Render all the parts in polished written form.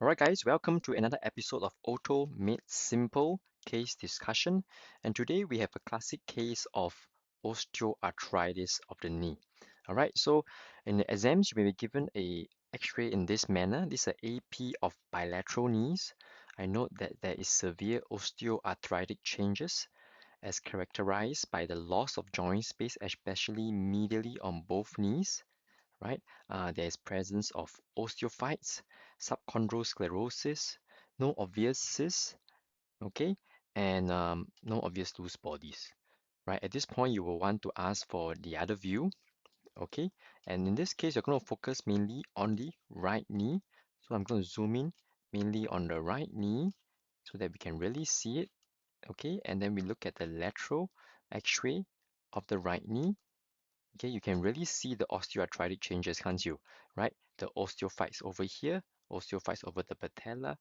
Alright guys, welcome to another episode of Ortho Made Simple case discussion. And today we have a classic case of osteoarthritis of the knee. Alright, so in the exams you may be given a X-ray in this manner. This is an AP of bilateral knees. I note that there is severe osteoarthritic changes as characterized by the loss of joint space, especially medially on both knees, right? There is presence of osteophytes, subchondral sclerosis, no obvious cysts, okay, and no obvious loose bodies, right? At this point, you will want to ask for the other view, okay? And in this case, you're going to focus mainly on the right knee. So I'm going to zoom in mainly on the right knee so that we can really see it, okay? And then we look at the lateral X-ray of the right knee. Okay, you can really see the osteoarthritic changes, can't you? Right? The osteophytes over here, osteophytes over the patella,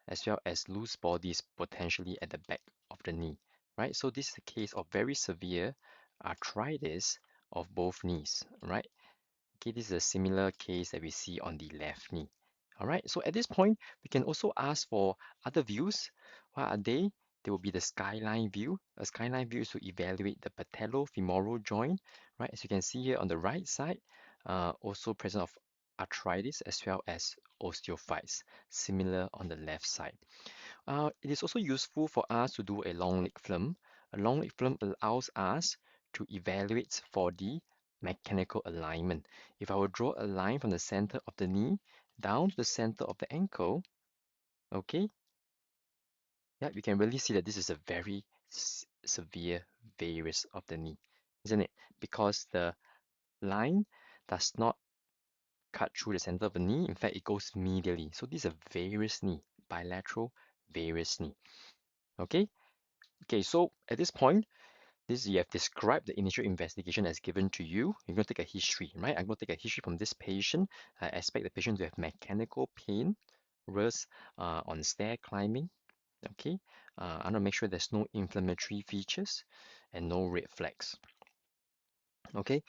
as well as loose bodies potentially at the back of the knee. Right? So this is a case of very severe arthritis of both knees. Right? Okay, this is a similar case that we see on the left knee. All right, so at this point, we can also ask for other views. What are they? They will be the skyline view. A skyline view is to evaluate the patellofemoral joint, right? As you can see here on the right side, also present of arthritis as well as osteophytes, similar on the left side. It is also useful for us to do a long leg film. A long leg film allows us to evaluate for the mechanical alignment. If I will draw a line from the center of the knee down to the center of the ankle, okay, yeah, we can really see that this is a very severe varus of the knee, isn't it? Because the line does not cut through the center of the knee. In fact, it goes medially. So this is a varus knee, bilateral varus knee. Okay. Okay, so at this point, this you have described the initial investigation as given to you. You're going to take a history, right? I'm going to take a history from this patient. I expect the patient to have mechanical pain, worse on stair climbing. Okay, I'm going to make sure there's no inflammatory features and no red flags. Okay,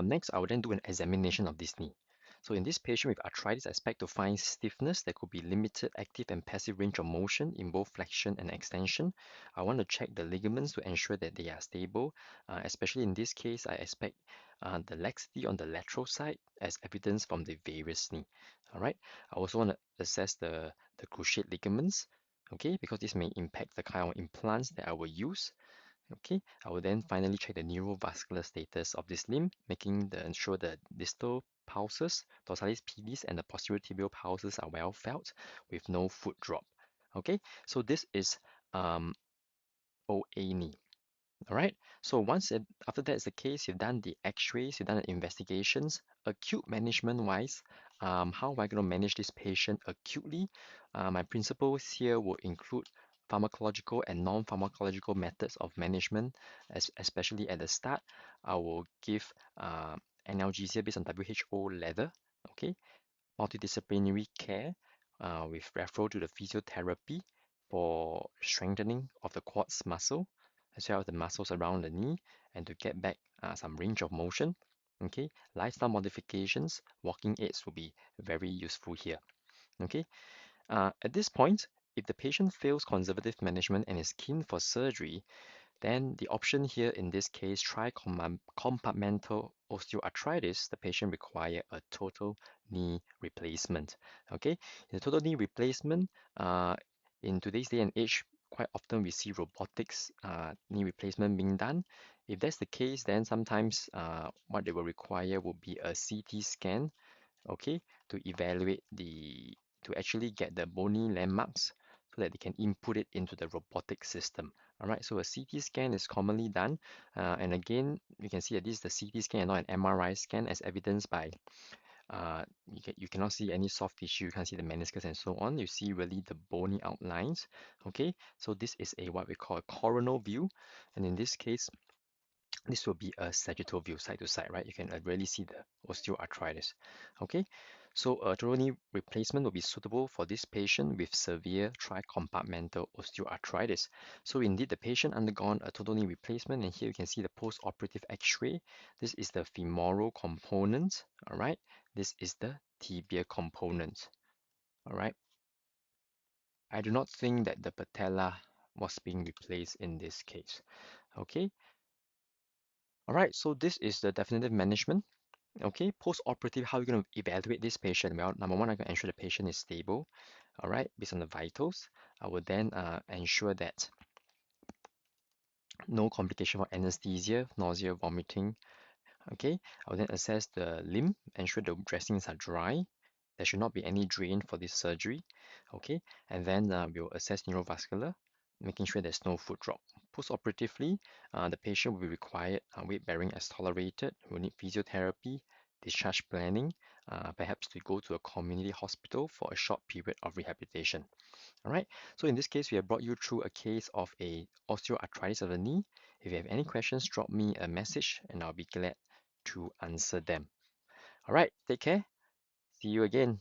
next I will then do an examination of this knee. So in this patient with arthritis, I expect to find stiffness. There could be limited active and passive range of motion in both flexion and extension. I want to check the ligaments to ensure that they are stable. Especially in this case, I expect the laxity on the lateral side as evidence from the varus knee. All right. I also want to assess the cruciate ligaments, okay, because this may impact the kind of implants that I will use. Okay, I will then finally check the neurovascular status of this limb, making ensure the distal pulses, dorsalis pedis, and the posterior tibial pulses are well felt with no foot drop. Okay, so this is OA knee. All right. So after that is the case, you've done the X-rays, you've done the investigations. Acute management wise, how am I going to manage this patient acutely? My principles here will include pharmacological and non-pharmacological methods of management, especially at the start. I will give analgesia based on WHO leather. Okay, multidisciplinary care with referral to the physiotherapy for strengthening of the quads muscle as well as the muscles around the knee and to get back some range of motion. Okay, lifestyle modifications, walking aids will be very useful here. Okay, at this point, if the patient fails conservative management and is keen for surgery, then the option here in this case, compartmental osteoarthritis, the patient require a total knee replacement. Okay, in the total knee replacement, in today's day and age, quite often we see robotics knee replacement being done. If that's the case, then sometimes what they will require will be a CT scan, okay, to evaluate to actually get the bony landmarks so that they can input it into the robotic system. All right, so a CT scan is commonly done. And again, you can see that this is the CT scan and not an MRI scan as evidenced by you cannot see any soft tissue, you can't see the meniscus and so on. You see really the bony outlines. Okay, so this is a what we call a coronal view. And in this case, this will be a sagittal view, side to side, right? You can really see the osteoarthritis. Okay, so a total knee replacement will be suitable for this patient with severe tricompartmental osteoarthritis. So indeed, the patient undergone a total knee replacement, and here you can see the post-operative X-ray. This is the femoral component, all right? This is the tibia component, all right? I do not think that the patella was being replaced in this case. Okay, all right, so this is the definitive management. Okay, post-operative, how are you going to evaluate this patient? Well, number one, I'm going to ensure the patient is stable, all right, based on the vitals. I will then ensure that no complication for anesthesia, nausea, vomiting. Okay, I will then assess the limb, ensure the dressings are dry. There should not be any drain for this surgery. Okay, and then we'll assess neurovascular, making sure there's no foot drop. Post-operatively, the patient will be required weight bearing as tolerated, will need physiotherapy, discharge planning, perhaps to go to a community hospital for a short period of rehabilitation. All right, so in this case, we have brought you through a case of a osteoarthritis of the knee. If you have any questions, drop me a message and I'll be glad to answer them. All right, take care. See you again.